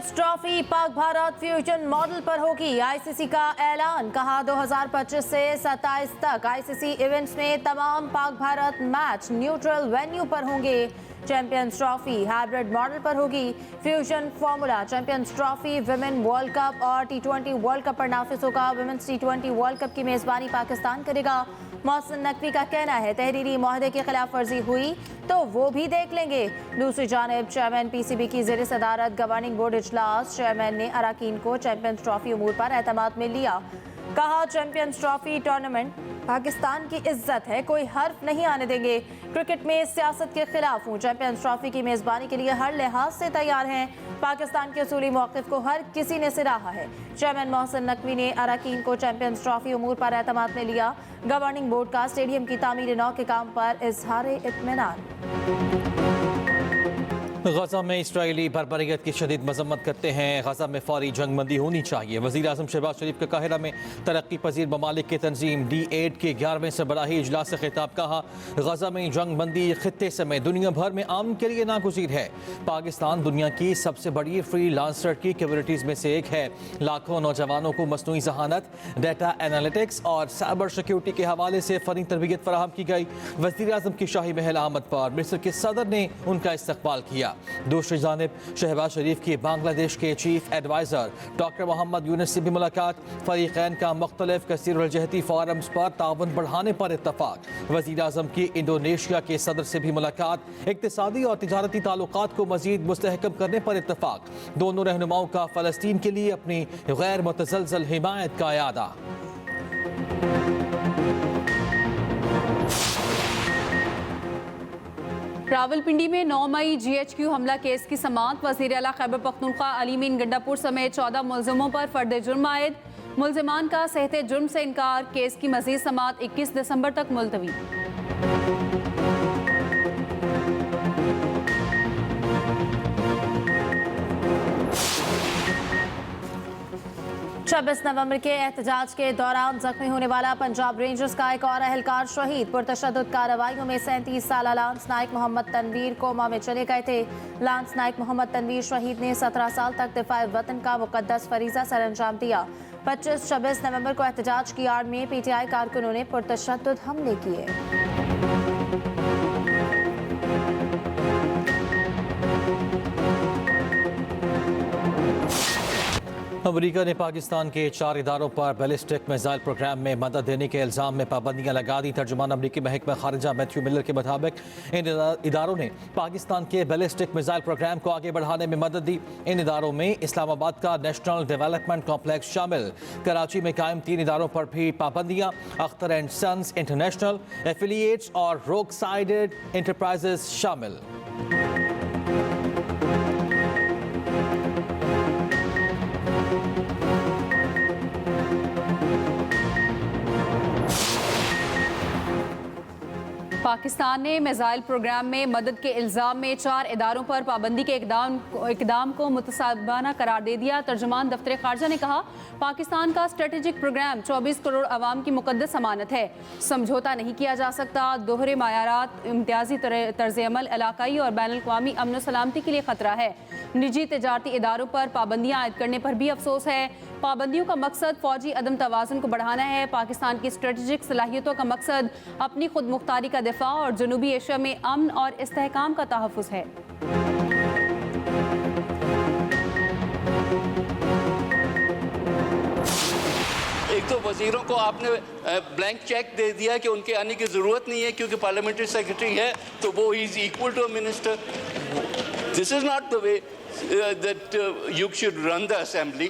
Champions trophy Pak Bharat fusion model पर होगी। ICC का ऐलान, कहा 2025 से 27 तक आईसीसी इवेंट्स में तमाम Pak Bharat match neutral venue पर होंगे। चैंपियंस ट्रॉफी हाइब्रिड मॉडल पर होगी। Fusion formula champions trophy, women world cup और टी20 वर्ल्ड कप पर नाफिज होगा। विमेन्स टी20 वर्ल्ड कप की मेजबानी पाकिस्तान करेगा। मोहसिन नकवी का कहना है, तहरीरी मुआहदे की खिलाफ वर्जी हुई तो वो भी देख लेंगे। दूसरी जानिब चेयरमैन पीसीबी की ज़ेर सदारत गवर्निंग बोर्ड इजलास, चेयरमैन ने अराकीन को चैंपियंस ट्रॉफी उमूर पर एतमाद में लिया। कहा, चैंपियंस ट्रॉफी टूर्नामेंट पाकिस्तान की इज्जत है, कोई हर्फ नहीं आने देंगे। क्रिकेट में सियासत के खिलाफ हूँ, चैंपियंस ट्रॉफी की मेजबानी के लिए हर लिहाज से तैयार हैं। पाकिस्तान के असूली मौक़िफ़ को हर किसी ने सराहा है। चेयरमैन मोहसिन नकवी ने अराकीन को चैंपियंस ट्रॉफी उमूर पर एतमाद में लिया। गवर्निंग बोर्ड का स्टेडियम की तामीर नौ के काम पर इजहार इत्मीनान। गजा में इसराइली बर्बरियत की शदीद मजम्मत करते हैं। गजा में फौरी जंग बंदी होनी चाहिए। वज़ीर आज़म शहबाज शरीफ का काहिरा में तरक्की पजीर ममालिक की तंजीम D8 के 11वें सरबराही इजलास से खिताब, कहा गजा में जंग बंदी खित्ते समेत दुनिया भर में आम के लिए नागुज़ीर है। पाकिस्तान दुनिया की सबसे बड़ी फ्री लांसर की कैपेबिलिटीज़ में से एक है। लाखों नौजवानों को मसनूई जहानत, डाटा एनालिटिक्स और साइबर सिक्योरिटी के हवाले से फ़नी तरबियत फराहम की गई। वज़ीर आज़म की शाही महल आमद पर मिस्र के सदर ने उनका इस्तकबाल किया। दूसरी जानिब शहबाज शरीफ की बांग्लादेश के chief adviser doctor Mohammad Yunus से भी मुलाकात। फरीक़ैन का मुख्तलिफ कसीरुल-जहती फोरम्स पर ताउन बढ़ाने पर इत्तफाक। वज़ीर आज़म की इंडोनेशिया के सदर से भी मुलाकात। इक़्तिसादी और तिजारती ताल्लुकात को मज़ीद मुस्तहकम करने पर इत्तफाक। दोनों रहनुमाओं का फ़लस्तीन के लिए अपनी गैर मुतज़लज़ल हिमायत का इयादा। रावलपिंडी में 9 मई GHQ हमला केस की समाअत। वज़ीर आला खैबर पख्तूनख्वा अली मीन गंडापुर समेत 14 मुल्ज़िमों पर फर्द जुर्म आयद। मुल्ज़िमान का सहते जुर्म से इनकार। केस की मज़ीद समाअत 21 दिसंबर तक मुलतवी। 26 नवंबर के एहतजाज के दौरान जख्मी होने वाला पंजाब रेंजर्स का एक और अहलकार शहीद। पुरतशद्दुद कार्रवाइयों में 37 साला लांस नाइक मोहम्मद तनवीर कोमा में चले गए थे। लांस नाइक मोहम्मद तनवीर शहीद ने 17 साल तक दिफाए वतन का मुकद्दस फरीजा सर अंजाम दिया। 25-26 नवंबर को एहतजाज की आड़ में PTI कारकुनों ने पुरतशद्दुद हमले किए। अमरीका ने पाकिस्तान के 4 इदारों पर बैलिस्टिक मिसाइल प्रोग्राम में मदद देने के इल्ज़ाम में पाबंदियां लगा दी। तर्जुमान अमरीकी महकमा खारिजा मैथ्यू मिलर के मुताबिक इन इदारों ने पाकिस्तान के बैलिस्टिक मिसाइल प्रोग्राम को आगे बढ़ाने में मदद दी। इन इदारों में इस्लामाबाद का नेशनल डेवलपमेंट कॉम्प्लेक्स शामिल। कराची में कायम 3 इदारों पर भी पाबंदियां। Akhtar and sons international, affiliates और रोक साइडेड इंटरप्राइजेस शामिल। पाकिस्तान ने मिसाइल प्रोग्राम में मदद के इल्ज़ाम में 4 इदारों पर पाबंदी के इकदाम को मुतसाबाना करार दे दिया। तर्जुमान दफ्तर खारजा ने कहा, पाकिस्तान का स्ट्रेटेजिक प्रोग्राम 24 करोड़ अवाम की मुकद्दस अमानत है। समझौता नहीं किया जा सकता। दोहरे मायारात, इम्तियाजी तर्ज अमल इलाकाई और बैनुल अक़वामी अमन व सलामती के लिए खतरा है। निजी तजारती इदारों पर पाबंदियाँ आयद करने पर भी अफसोस है। पाबंदियों का मकसद फौजी अदम तवाज़ुन को बढ़ाना है। पाकिस्तान की स्ट्रेटेजिक सलाहियतों का मकसद अपनी खुद मुख्तारी का दिफा और जनूबी एशिया में अमन और इस्तेहकाम का तहफ़्फ़ुज़ है। एक तो वजीरों को आपने ब्लैंक चेक दे दिया कि उनके आने की ज़रूरत नहीं है क्योंकि पार्लियामेंट्री सेक्रेटरी है तो वो is equal to a minister. This is not the way that you should run the assembly.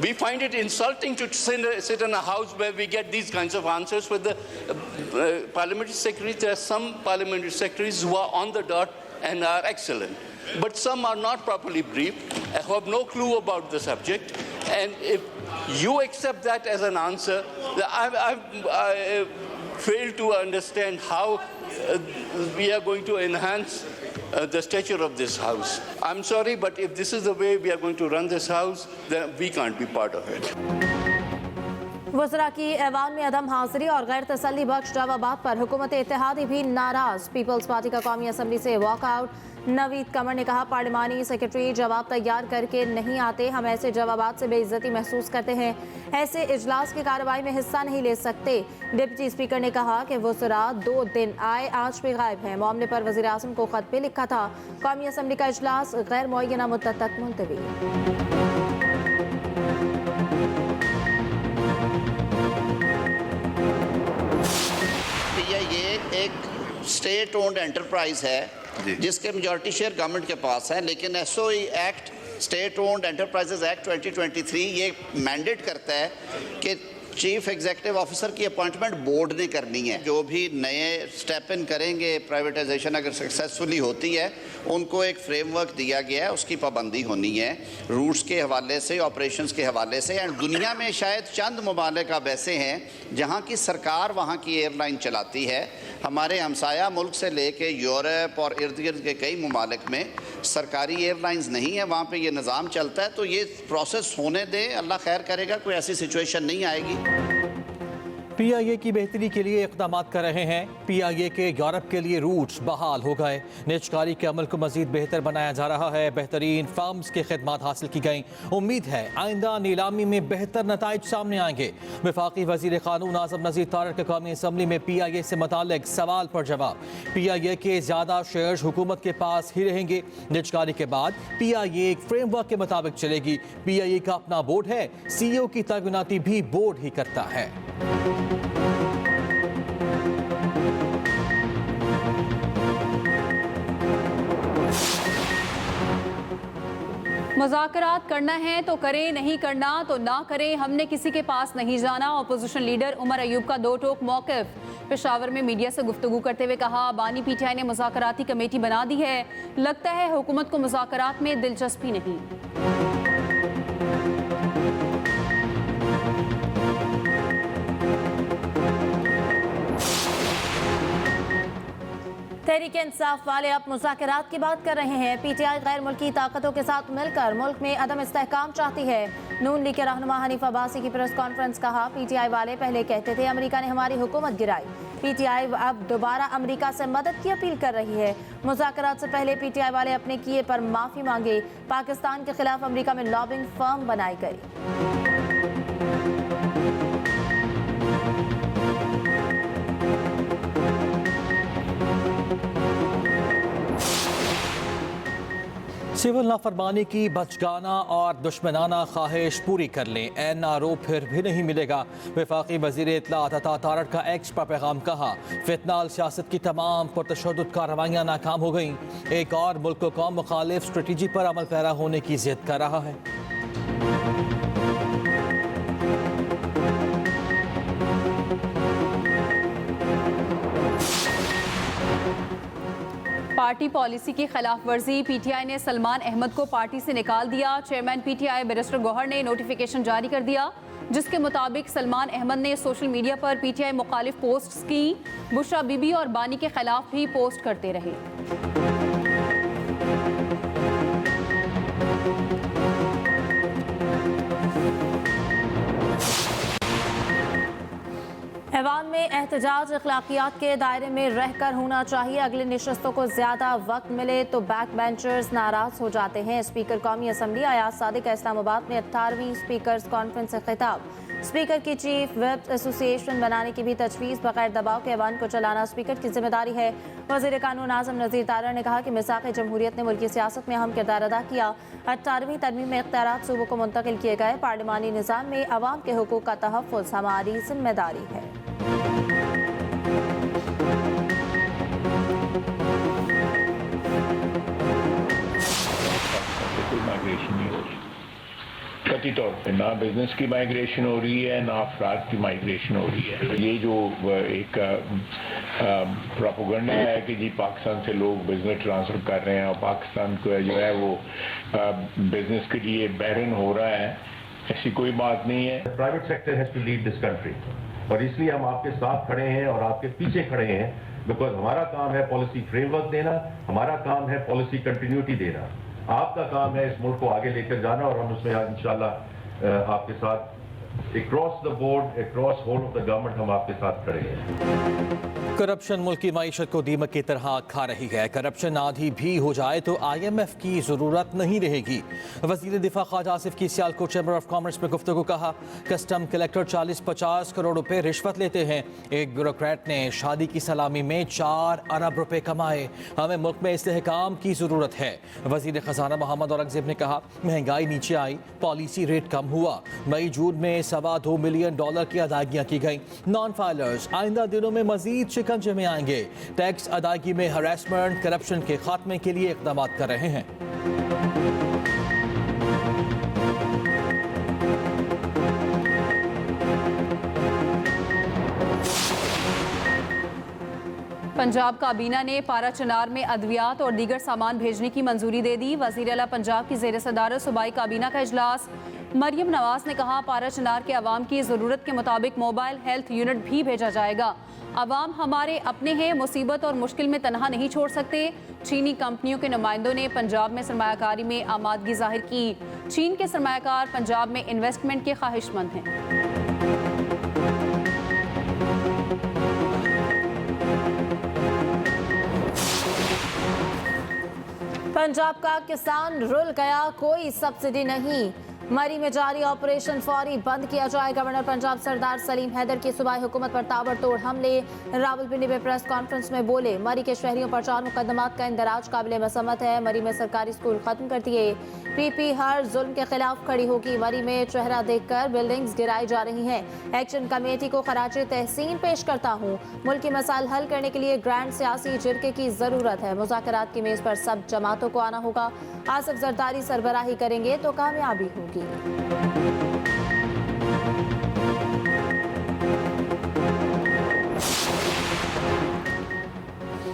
We find it insulting to sit in a house where we get these kinds of answers with the parliamentary secretaries. There are some parliamentary secretaries who are on the dot and are excellent, but some are not properly briefed, have no clue about the subject, and if you accept that as an answer, I fail to understand how we are going to enhance the stature of this house. I'm sorry, but if this is the way we are going to run this house, then we can't be part of it. वज़रा की ऐवान में अदम हाजिरी और गैर तसल्ली बख्श जवाबात पर हुकूमत इत्तेहादी भी नाराज। पीपल्स पार्टी का कौमी असम्बली से वॉकआउट। नवीद कमर ने कहा, पार्लिमानी सेक्रेटरी जवाब तैयार करके नहीं आते, हम ऐसे जवाबात से बेइज्जती महसूस करते हैं, ऐसे इजलास की कार्रवाई में हिस्सा नहीं ले सकते। डिप्टी स्पीकर ने कहा कि वज़रा 2 दिन आए, आज भी गायब हैं। मामले पर वज़ीर आज़म को खत भी लिखा था। कौमी असम्बली का इजलास गैर मुअय्यना मुद्दत तक मुलतवी। ये एक स्टेट ओन्ड एंटरप्राइज है जिसके मेजॉरिटी शेयर गवर्नमेंट के पास है, लेकिन SOE act, state owned enterprises act 2023 ये मैंडेट करता है कि चीफ एग्जीक्यूटिव ऑफिसर की अपॉइंटमेंट बोर्ड ने करनी है। जो भी नए स्टेप इन करेंगे, प्राइवेटाइजेशन अगर सक्सेसफुली होती है, उनको एक फ्रेमवर्क दिया गया है, उसकी पाबंदी होनी है रूट्स के हवाले से, ऑपरेशंस के हवाले से। एंड दुनिया में शायद चंद ममालिक अब ऐसे हैं जहाँ की सरकार वहाँ की एयरलाइन चलाती है। हमारे हमसाया मुल्क से लेके यूरोप और इर्द गिर्द के कई ममालिक में सरकारी एयरलाइंस नहीं है, वहाँ पे ये निज़ाम चलता है। तो ये प्रोसेस होने दें, अल्लाह खैर करेगा, कोई ऐसी सिचुएशन नहीं आएगी। PIA की बेहतरी के लिए इक़दाम कर रहे हैं। PIA के यूरोप के लिए रूट्स बहाल हो गए। निजकारी के अमल को मजीद बेहतर बनाया जा रहा है। बेहतरीन फर्म्स की खिदमत हासिल की गई। उम्मीद है आइंदा नीलामी में बेहतर नताइज सामने आएंगे। वफाकी वज़ीर क़ानून आज़म नज़ीर तारड़ के कौमी असम्बली में PIA से मुताल्लिक सवाल पर जवाब। PIA के ज़्यादा शेयर्स हुकूमत के पास ही रहेंगे। निजकारी के बाद PIA एक फ्रेमवर्क के मुताबिक चलेगी। PIA का अपना बोर्ड है, CEO की तैनाती भी बोर्ड ही करता है। मुज़ाकरात करना है तो करें, नहीं करना तो ना करें, हमने किसी के पास नहीं जाना। अपोजिशन लीडर उमर अयूब का दो टोक मौक़िफ़। पेशावर में मीडिया से गुफ्तगू करते हुए कहा, बानी PTI ने मुज़ाकराती कमेटी बना दी है, लगता है हुकूमत को मुज़ाकरात में दिलचस्पी नहीं। तहरीक इंसाफ वाले अब मुज़ाकरात की बात कर रहे हैं। PTI गैर मुल्की ताकतों के साथ मिलकर मुल्क में अदम इस्तेहकाम चाहती है। नून लीग के रहनुमा हनीफ अब्बासी की प्रेस कॉन्फ्रेंस कहा, PTI वाले पहले कहते थे अमेरिका ने हमारी हुकूमत गिराई, PTI अब दोबारा अमेरिका से मदद की अपील कर रही है। मुज़ाकरात से पहले PTI वाले अपने किए पर माफ़ी मांगे। पाकिस्तान के खिलाफ अमेरिका में लॉबिंग फर्म बनाई गई। सिविल नाफरमानी की बचगाना और दुश्मनाना ख्वाहिश पूरी कर लें, NRO फिर भी नहीं मिलेगा। वफाकी वज़ीर इत्तलात अता तारड़ का एक्स पर पैगाम कहा, फितनाल सियासत की तमाम पुरतशद्दुद कार्रवाइयाँ नाकाम हो गईं। एक और मुल्क को कौम मुखालिफ स्ट्रेटजी पर अमल पैरा होने की जिद कर रहा है। पार्टी पॉलिसी की खिलाफ वर्जी, PTI ने सलमान अहमद को पार्टी से निकाल दिया। चेयरमैन PTI बैरिस्टर गौहर ने नोटिफिकेशन जारी कर दिया, जिसके मुताबिक सलमान अहमद ने सोशल मीडिया पर PTI मुखालिफ पोस्ट्स की। बुशरा बीबी और बानी के खिलाफ भी पोस्ट करते रहे। ऐवान में एहतजाज अखलाकियात के दायरे में रहकर होना चाहिए। अगली नशस्तों को ज्यादा वक्त मिले तो बैक बेंचर्स नाराज हो जाते हैं। स्पीकर कौमी असम्बली अयाज सादिक का इस्लामाबाद में 18वीं स्पीकर्स कॉन्फ्रेंस से खिताब। स्पीकर की चीफ विप एसोसिएशन बनाने की भी तजवीज़, बगैर दबाव के ऐवान को चलाना स्पीकर की जिम्मेदारी है। वज़ीर कानून आज़म नज़ीर तारड़ ने कहा कि मिसाक़ जमहूरियत ने मुल्की सियासत में अहम किरदार अदा किया। 18वीं तरमीम में इख्तियारात सूबों को मुंतकिल किए गए। पार्लिमानी निज़ाम में अवाम के हुकूक का तहफ़्फ़ुज़ हमारी जिम्मेदारी है। माइग्रेशन नहीं हो रही, कतई तौर पे ना बिजनेस की माइग्रेशन हो रही है, ना अफराद की माइग्रेशन हो रही है। ये जो एक प्रोपेगेंडा है कि जी पाकिस्तान से लोग बिजनेस ट्रांसफर कर रहे हैं और पाकिस्तान को जो है वो बिजनेस के लिए बैरन हो रहा है, ऐसी कोई बात नहीं है। Private sector has to lead this country, और इसलिए हम आपके साथ खड़े हैं और आपके पीछे खड़े हैं, बिकॉज हमारा काम है पॉलिसी फ्रेमवर्क देना, हमारा काम है पॉलिसी कंटिन्यूटी देना, आपका काम है इस मुल्क को आगे लेकर जाना, और हम उसमें इंशाल्लाह आपके साथ across the board, across whole of the government हम आपके साथ खड़े हैं। करप्शन मुल्क की माईशत को दीमक की तरह खा रही है। करप्शन आधी भी हो जाए तो IMF की जरूरत नहीं रहेगी। वजीर दिफा ख्वाजा आसिफ की सियालकोट चैम्बर ऑफ कॉमर्स में गुफ्तगू। कहा कस्टम कलेक्टर 40-50 करोड़ रुपए रिश्वत लेते हैं। एक ब्यूरोक्रेट ने शादी की सलामी में 4 अरब रुपए कमाए। हमें मुल्क में इस्तेहकाम की जरूरत है। वजीर खजाना मोहम्मद औरंगजेब ने कहा महंगाई नीचे आई, पॉलिसी रेट कम हुआ। मई जून में $2.25 मिलियन की अदायगियां की गई। नॉन फाइलर्स आइंदा दिनों में मजीद शिकंजे में आएंगे। टैक्स अदायगी में हरासमेंट करप्शन के खात्मे के लिए इकदाम कर रहे हैं। पंजाब काबीना ने पारा चनार में अद्वियात और दीगर सामान भेजने की मंजूरी दे दी। वजीर आला पंजाब की ज़ेर सदारत सूबाई काबीना का इजलास। मरियम नवाज ने कहा पारा चनार के अवाम की ज़रूरत के मुताबिक मोबाइल हेल्थ यूनिट भी भेजा जाएगा। अवाम हमारे अपने हैं, मुसीबत और मुश्किल में तनहा नहीं छोड़ सकते। चीनी कंपनियों के नुमाइंदों ने पंजाब में सरमायाकारी में आमादगी जाहिर की। चीन के सरमायाकार पंजाब में इन्वेस्टमेंट के ख्वाहिशमंद हैं। पंजाब का किसान रुल गया, कोई सब्सिडी नहीं। मरी में जारी ऑपरेशन फौरी बंद किया जाए। गवर्नर पंजाब सरदार सलीम हैदर की सूबाई हुकूमत पर ताबड़तोड़ हमले। रावलपिंडी में प्रेस कॉन्फ्रेंस में बोले मरी के शहरियों पर 4 मुकदमात का इंदराज काबिल मसम्मत है। मरी में सरकारी स्कूल खत्म कर दिए। पीपी हर जुल्म के खिलाफ खड़ी होगी। मरी में चेहरा देखकर बिल्डिंग्स गिराई जा रही हैं। एक्शन कमेटी को खराजे तहसीन पेश करता हूँ। मुल्की मसाइल हल करने के लिए ग्रैंड सियासी जिरके की जरूरत है। मुज़ाकरात की मेज पर सब जमातों को आना होगा। आसिफ जरदारी सरबराही करेंगे तो कामयाबी होगी।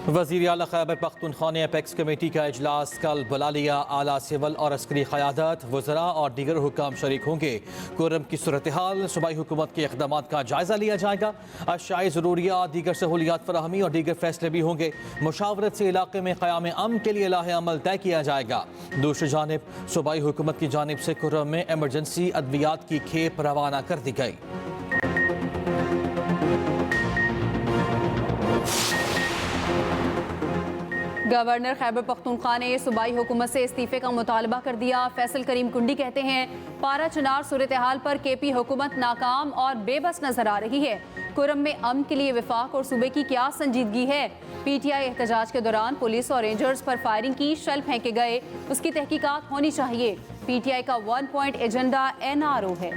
वज़ीर आला खैबर पख्तूनख्वा ने अपेक्स कमेटी का इजलास कल बुला लिया। आला सिविल और अस्करी क़यादत, वज़रा और दीगर हुक्काम शरीक होंगे। कुर्रम की सूरत हाल, सूबाई हुकूमत के इक़दामात का जायज़ा लिया जाएगा। अशाई ज़रूरियात, दीगर सहूलियात फराहमी और दीगर फैसले भी होंगे। मुशावरत से इलाके में क़याम अमन के लिए लाहे अमल तय किया जाएगा। दूसरी जानिब सूबाई हुकूमत की जानिब से कुर्रम में एमरजेंसी अद्वियात की खेप रवाना कर दी गई। गवर्नर खैबर पख्तूनख्वा ने सूबाई हुकूमत से इस्तीफे का मुतालबा कर दिया। फैसल करीम कुंडी कहते हैं पारा चनार सूरत हाल पर केपी हुकूमत नाकाम और बेबस नजर आ रही है। कुर्रम में अमन के लिए विफाक और सूबे की क्या संजीदगी है। PTI एहतजाज के दौरान पुलिस और रेंजर्स पर फायरिंग की, शेल फेंके गए, उसकी तहकीकात होनी चाहिए। PTI का 1 पॉइंट एजेंडा NRO है।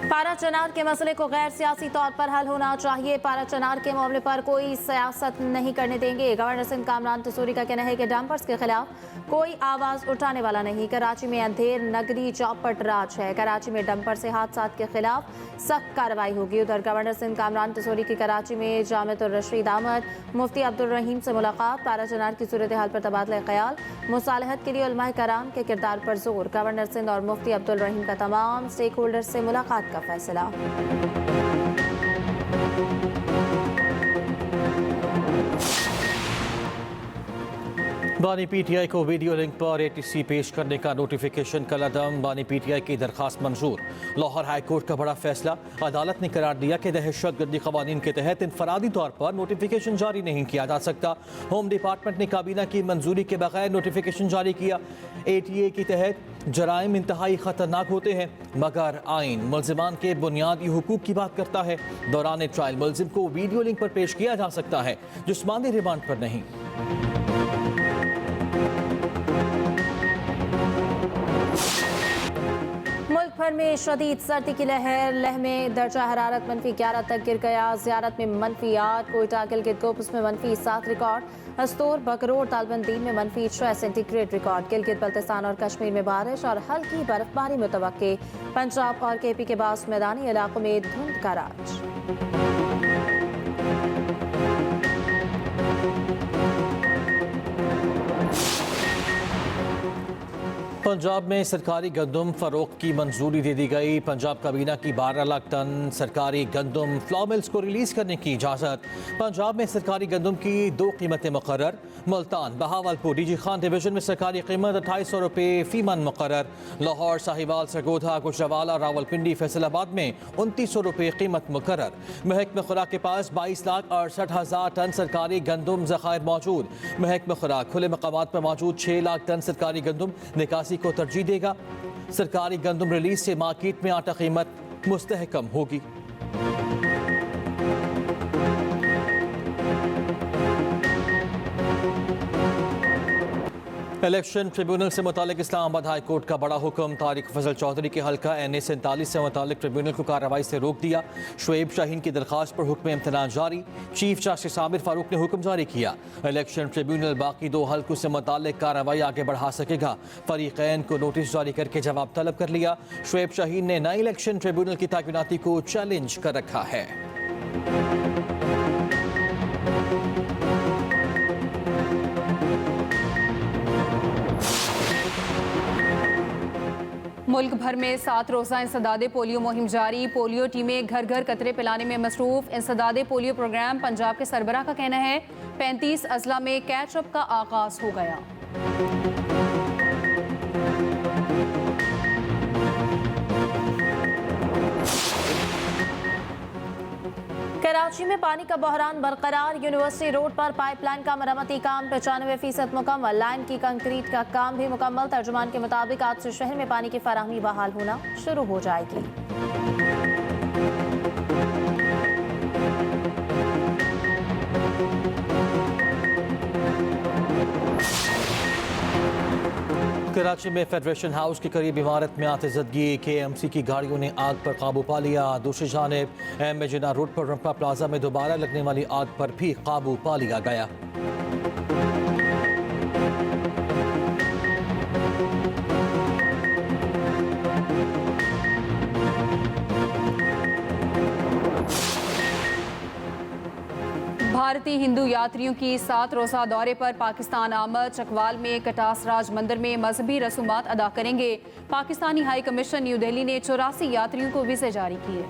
पारा चनार के मसले को गैर सियासी तौर पर हल होना चाहिए। पारा चनार के मामले पर कोई सियासत नहीं करने देंगे। गवर्नर सिंध कामरान तसूरी का कहना है कि डंपर्स के खिलाफ कोई आवाज उठाने वाला नहीं। कराची में अंधेर नगरी चौपट राज है। कराची में डंपर से हादसात के खिलाफ सख्त कार्रवाई होगी। उधर गवर्नर सिंध कामरान तसूरी की कराची में जामिअतुर रशीद अहमद, मुफ्ती अब्दुल रहीम से मुलाकात। पारा चनार की सूरत हाल पर तबादला ख्याल, मुसालहत के लिए उलमाए कराम के किरदार पर जोर। गवर्नर सिंध और मुफ्ती अब्दुल रहीम का तमाम स्टेक होल्डर से मुलाकात का फैसला। बानी PTI को वीडियो लिंक पर ATC पेश करने का नोटिफिकेशन कल अदम। बानी PTI की दरखास्त मंजूर। लाहौर हाई कोर्ट का बड़ा फैसला, अदालत ने करार दिया कि दहशतगर्दी कवानीन के तहत इनफरादी तौर पर नोटिफिकेशन जारी नहीं किया जा सकता। होम डिपार्टमेंट ने काबीना की मंजूरी के बगैर नोटिफिकेशन जारी किया। ATA के तहत जराइम इंतहाई खतरनाक होते हैं, मगर आइन मुल्जिमान के बुनियादी हुकूक की बात करता है। दौरान ट्रायल मुल्जिम को वीडियो लिंक पर पेश किया जा सकता है, जिस्मानी रिमांड पर नहीं। मुल्क भर में शदीद सर्दी की लहर में दर्जा हरारत -11 तक गिर गया। ज़ियारत में -8, कोयटा गिलगित कोपस में -7 रिकॉर्ड, हस्तोर बकरोड़ तालबंदीन में -6 सेंटीग्रेड रिकॉर्ड। गिलगित बल्तिस्तान और कश्मीर में बारिश और हल्की बर्फबारी मुतवक्के। पंजाब और KP के बाद मैदानी इलाकों में धुंध का राज। पंजाब में सरकारी गंदम फरोख्त की मंजूरी दे दी गई। पंजाब काबीना की 12 लाख टन सरकारी गंदम फ्लॉ मिल्स को रिलीज करने की इजाज़त। पंजाब में सरकारी गंदम की 2 कीमतें मुकर्रर। मुल्तान बहावलपुर डीजी खान डिवीजन में सरकारी कीमत 2800 रुपये फी मन मुकर्रर। लाहौर, साहिवाल, सरगोधा, गुजरावाला, रावलपिंडी, फैसलाबाद में 2900 रुपये कीमत मुकर्रर। महकमा खुराक के पास 22,68,000 टन सरकारी गंदम ज़खायर मौजूद। महकमा खुराक खुले मकामात पर मौजूद 6 लाख टन सरकारी गंदम निकासी को तरजीह देगा। सरकारी गंदम रिलीज से मार्केट में आटा कीमत मुस्तहकम होगी। इलेक्शन ट्रिब्यूनल से मुतालिक इस्लामाबाद हाई कोर्ट का बड़ा हुक्म। तारिक फजल चौधरी के हल्का NA 47 से मुतालिक ट्रिब्यूनल को कार्रवाई से रोक दिया। शुएब शाहीन की दरख्वास्त पर हुक्म इम्तनान जारी। चीफ जस्टिस आमिर फारूक ने हुक्म जारी किया। इलेक्शन ट्रिब्यूनल बाकी 2 हल्कों से मुतालिक कार्रवाई आगे बढ़ा सकेगा। फरीकैन को नोटिस जारी करके जवाब तलब कर लिया। शुएब शाहीन ने नई इलेक्शन ट्रिब्यूनल की तैनाती को चैलेंज कर रखा है। मुल्क भर में 7 रोज़ा इंसदादे पोलियो मुहिम जारी। पोलियो टीमें घर घर कतरे पिलाने में मसरूफ। इंसदादे पोलियो प्रोग्राम पंजाब के सरबराह का कहना है 35 अजला में कैच अप का आगाज हो गया। कराची में पानी का बहरान बरकरार। यूनिवर्सिटी रोड पर पाइपलाइन का मरम्मती काम 95% मुकम्मल। लाइन की कंक्रीट का काम भी मुकम्मल। तर्जुमान के मुताबिक आज से शहर में पानी की फराहमी बहाल होना शुरू हो जाएगी। कराची में फेडरेशन हाउस के करीब इमारत में आतिशबाजी। KMC की गाड़ियों ने आग पर काबू पा लिया। दूसरी जानिब M जिना रोड पर रंपा प्लाजा में दोबारा लगने वाली आग पर भी काबू पा लिया गया। भारतीय हिंदू यात्रियों की 7 रोज़ा दौरे पर पाकिस्तान आमद। चकवाल में कटास राज मंदिर में मजहबी रसूमात अदा करेंगे। Pakistani high commission new Delhi ने 84 यात्रियों को वीज़े जारी किए।